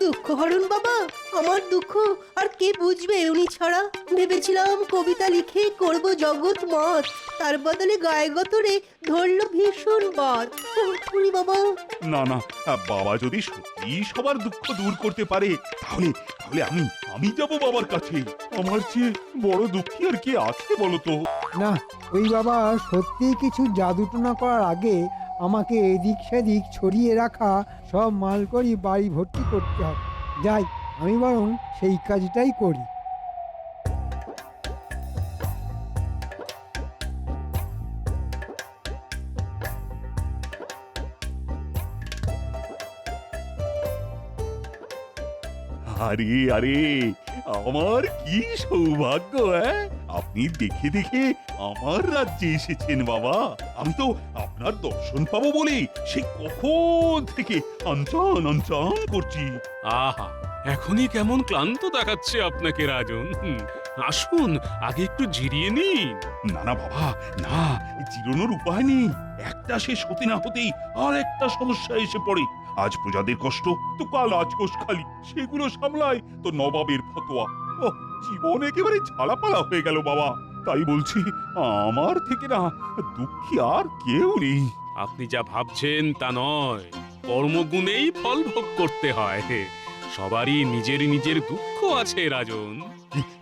দুঃখ হরণ বাবা, আমার দুঃখ আর কে বুঝবে উনি ছাড়া? ভেবেছিলাম কবিতা লিখে করব জগৎ মত, তার বদলে গায়ে গতরে ধরলো ভীষণ বাদ। উনি বাবা। না না, বাবা যদি সত্যি সবার দুঃখ দূর করতে পারে তাহলে তাহলে আমি যাব বাবার কাছে। আমার চেয়ে বড় দুঃখী আর কে আছে বলো তো? না, ওই বাবা সত্যিই কিছু জাদুটনা করার আগে আমাকে এদিক সেদিক ছড়িয়ে রাখা সব মালকড়ি বাড়ি ভর্তি করতে হবে। যাই, আমি বরং সেই কাজটাই করি। আরে আরে, আমার কি সৌভাগ্য! আপনি দেখে দেখে আমার রাজ্যে এসেছেন বাবা। আমি তো আপনার দর্শন পাবো বলে সে কখন থেকে অঞ্চন অঞ্চন করছি। আহা, এখনই কেমন ক্লান্ত দেখাচ্ছে আপনাকে রাজন। আসুন, আগে একটু জিরিয়ে নিন। না না বাবা, না, জিরোনোর উপায় নেই। একটা শেষ হতে না হতেই আর একটা সমস্যা এসে পড়ে। আজ প্রজাদের কষ্ট তো কাল আজকোষ খালি, সেগুলো সামলায় তো নবাবের ফতোয়া। জীবন একেবারে ঝালাপালা হয়ে গেল বাবা। তাই বলছি, আমার থেকে না দুঃখী আর কেউ নেই। আপনি যা ভাবছেন তা নয়, কর্মগুণেই ফল ভোগ করতে হয়। সবারই নিজের নিজের দুঃখ আছে রাজন।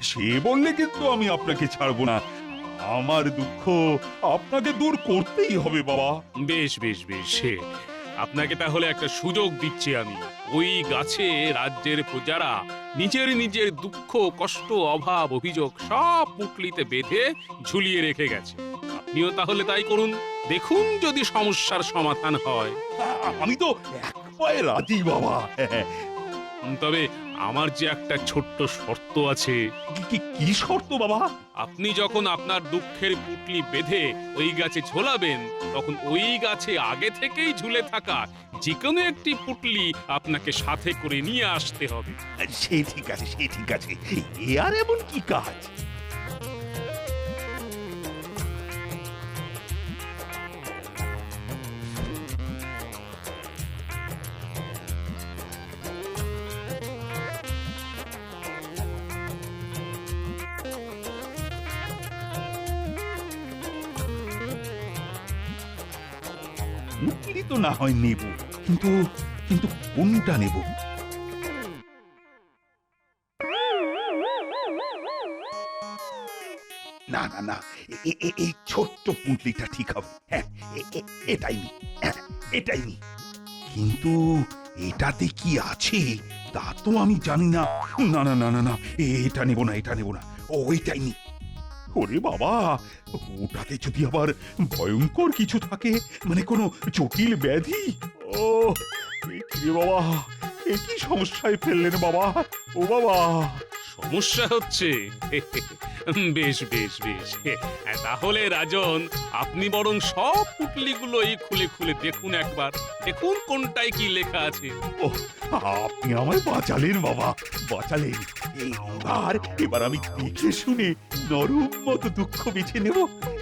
সে বললে কিন্তু আমি আপনাকে ছাড়বো না। আমার দুঃখ আপনাকে দূর করতেই হবে বাবা। বেশ বেশ বেশ, আপনাকে তাহলে একটা সুযোগ দিচ্ছি আমি। ওই গাছে রাজ্যের প্রজারা নিজের নিজের দুঃখ, কষ্ট, অভাব, অভিযোগ সব পুটলিতে বেঁধে ঝুলিয়ে রেখে গেছে। আপনিও তাহলে তাই করুন, দেখুন যদি সমস্যার সমাধান হয়। আমি তো এক পায়ে রাজি বাবা। তবে আমার যে একটা ছোট্ট শর্ত আছে। কি শর্ত বাবা? আপনি যখন আপনার দুঃখের পুটলি বেঁধে ওই গাছে ঝোলাবেন, তখন ওই গাছে আগে থেকেই ঝুলে থাকা যে কোনো একটি পুটলি আপনাকে সাথে করে নিয়ে আসতে হবে। সে ঠিক আছে, সে ঠিক আছে। এ আর এমন কি কাজ? পুটলি তো না হয় নেব, কিন্তু কিন্তু কোনটা নেব? না না না, এই ছোট্ট পুঁটলিটা ঠিক হবে। হ্যাঁ, এটাই নি, এটাই নি। কিন্তু এটাতে কি আছে তা তো আমি জানি না। না না না না না, এটা নেব না, এটা নেব না। ওইটাই নি। ওরে বাবা, ওটাতে যদি আবার ভয়ঙ্কর কিছু থাকে, মানে কোনো জটিল ব্যাধি। ও রে বাবা, এ কি সমস্যায় ফেললেন বাবা? ও বাবা, সমস্যা হচ্ছে? বেশ বেশ বেশ, তাহলে রাজন আপনি বরং সব পুটলিগুলোই খুলে খুলে দেখুন একবার, দেখুন কোনটায় কি লেখা আছে। ও, আপনি আমায় বাঁচালেন বাবা, বাঁচালেন। এবার আমি দেখে শুনে নরম মতো দুঃখ বেছে নেব,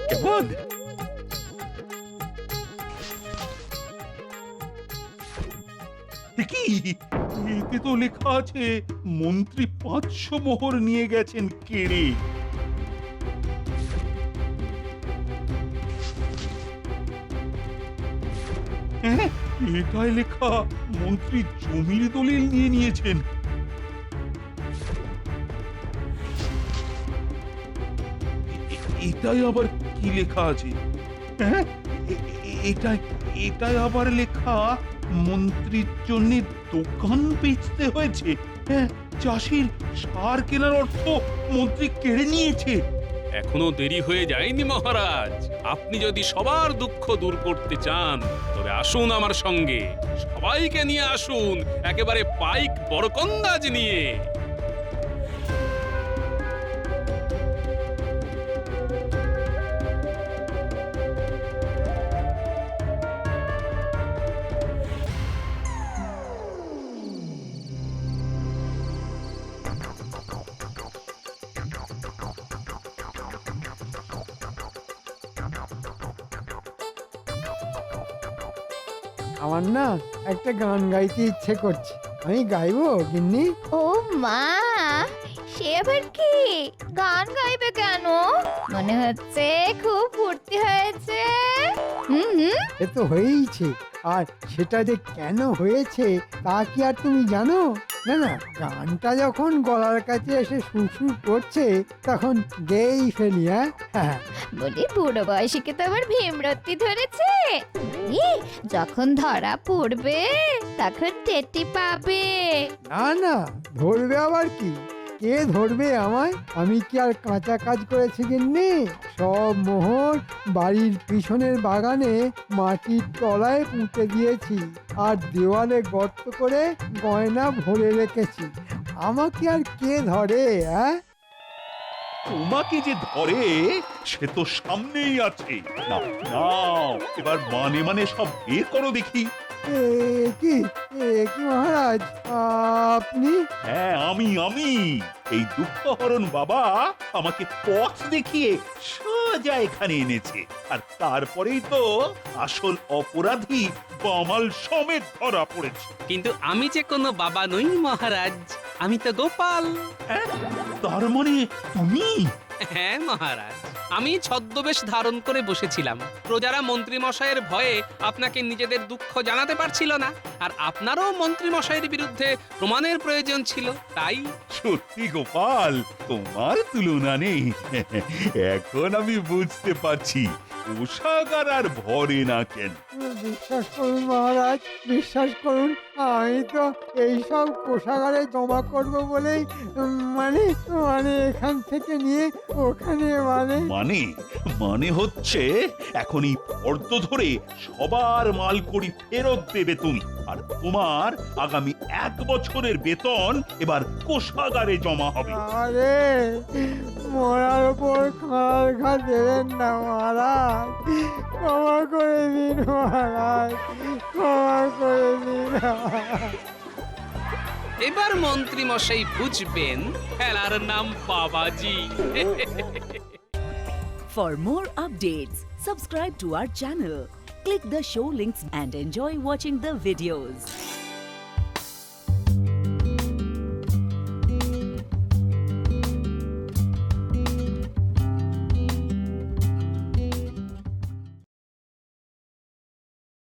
কেমন? কি এতে তো লেখা আছে মন্ত্রী 500 মোহর নিয়ে গেছেন কেড়ে। এটাই লেখা মন্ত্রী জমির দলিল নিয়ে নিয়েছেন। এটাই আবার কি লেখা আছে? হ্যাঁ, এটাই আবার লেখা মন্ত্রীর জন্য দোকান বেচতে হয়েছে। হ্যাঁ, চাষির সার কেনার অর্থ মন্ত্রী কেড়ে নিয়েছে। এখনো দেরি হয়ে যায়নি মহারাজ। আপনি যদি সবার দুঃখ দূর করতে চান তবে আসুন আমার সঙ্গে। সবাইকে নিয়ে আসুন, একেবারে পাইক বরকন্দাজ নিয়ে। আমার না একটা গান গাইতে ইচ্ছে করছে, আমি গাইবো গিন্নি? ও মা, সে আবার কি? গান গাইবে কেন? মনে হচ্ছে খুব ফুর্তি হয়েছে। এ তো হয়েইছে, আর সেটা যে কেন হয়েছে তা কি আর তুমি জানো? না না, গানটা যখন গলার কাছে এসে সুরসুর করছে তখন গেয়েই ফেলি। হ্যাঁ, বলি বুড়ো বয়সীকে তো আবার ভীমরতি ধরেছে। যখন ধরা পড়বে তখন টেটি পাবে। না না, ধরবে আবার কি? কে ধরবে আমায়? আমি কি আর কাঁচা কাজ করেছি গিন্নি? সব মোহর বাড়ির পিছনের বাগানে মাটির তলায় পুঁতে দিয়েছি, আর দেওয়ালে গর্ত করে গয়না ভরে রেখেছি। আমাকে আর কে ধরে? তোমাকে যে ধরে সে তো সামনেই আছে। না না, এবার মানে সব বের করো দেখি। কি কি মহারাজ, আপনি? হ্যাঁ, আমি এই দুঃখহরণ বাবা আমাকে পথ দেখিয়ে সোজা এখানে এনেছে, আর তারপরেই তো আসল অপরাধী বামাল সমেত ধরা পড়েছে। কিন্তু আমি যে কোনো বাবা নই মহারাজ, আমি তো গোপাল। তার মানে তুমি? হ্যাঁ মহারাজ, আমি ছদ্মবেশ ধারণ করে বসেছিলাম। প্রজারা মন্ত্রী মশাইয়ের ভয়ে আপনাকে নিজেদের দুঃখ জানাতে পারছিল না, আর আপনারও মন্ত্রী মশাইয়ের বিরুদ্ধে প্রমাণের প্রয়োজন ছিল, তাই। সত্যি গোপাল, তোমার তুলনা নেই। এখন আমি বুঝতে পারছি কোষাগার আর ভরে না কেন। বিশ্বাস করুন মহারাজ, বিশ্বাস করুন, আমি তো এইসব কোষাগারে জমা করব বলেই মানে এখান থেকে নিয়ে ওখানে মানে হচ্ছে এখন এই ফর্দ ধরে সবার মালকড়ি ফেরত দেবে তুমি, আর তোমার আগামী 1 বছরের বেতন এবার কোষাগারে জমা হবে। আরে মরার উপর খাঁড়ার ঘা দেবেন না মহারাজ, ক্ষমা করে দিন মহারাজ, ক্ষমা করে দিন। এবার মন্ত্রী মশাই বুঝবেন খেলার নাম বাবাজি। For more updates, subscribe to our channel, click the show links and enjoy watching the videos.